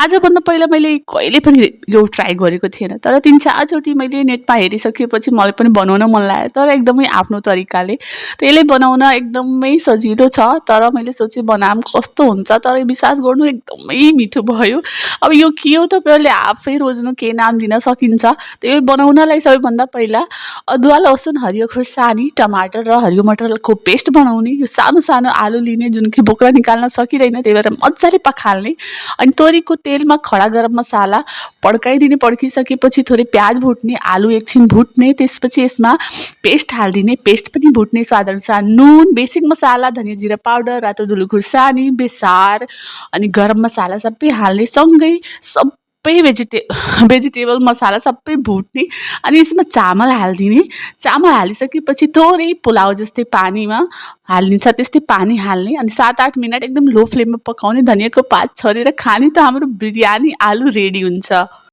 आजभन्दा पहिला मैले कहिले पनि यो ट्राई गरेको थिएन। तर 3-4 चोटि मैले नेटमा हेरिसकेपछि मलाई पनि बनाउन मन लाग्यो, तर एकदमै आफ्नो तरिकाले। त यसले बनाउन एकदमै सजिलो छ, तर मैले सोचेँ बनाऊँ कस्तो हुन्छ, तर विश्वास गर्नु एकदमै मिठो भयो। अब यो के हो तपाईँहरूले आफै रोज्नु के नाम दिन सकिन्छ। त यो बनाउनलाई सबैभन्दा पहिला अदुवा, लसुन, हरियो खुर्सानी, टमाटर र हरियो मटरको पेस्ट बनाउने। यो सानो सानो आलु लिने जुन कि बोक्रा निकाल्न सकिँदैन, त्यही भएर मजाले पखाल्ने। अनि तोरीको तेलमा खडा गरम मसाला पड्काइदिने, पड्किसकेपछि थोरै प्याज भुट्ने, आलु एकछिन भुट्ने, त्यसपछि यसमा पेस्ट हालिदिने, पेस्ट पनि भुट्ने, स्वादअनुसार नुन, बेसिक मसाला, धनियाँ जिरा पाउडर, रातो धुलो खुर्सानी, बेसार अनि गरम मसाला सबै हाल्ने, सँगै सबै भेजिटेबल मसाला सबै भुट्ने अनि यसमा चामल हालिदिने। चामल हालिसकेपछि थोरै पुलाउ जस्तै पानीमा हालिन्छ त्यस्तै पानी हाल्ने अनि 7-8 मिनट एकदम लो फ्लेममा पकाउने, धनियाँको पात छरेर खाने, त हाम्रो बिरयानी आलु रेडी हुन्छ।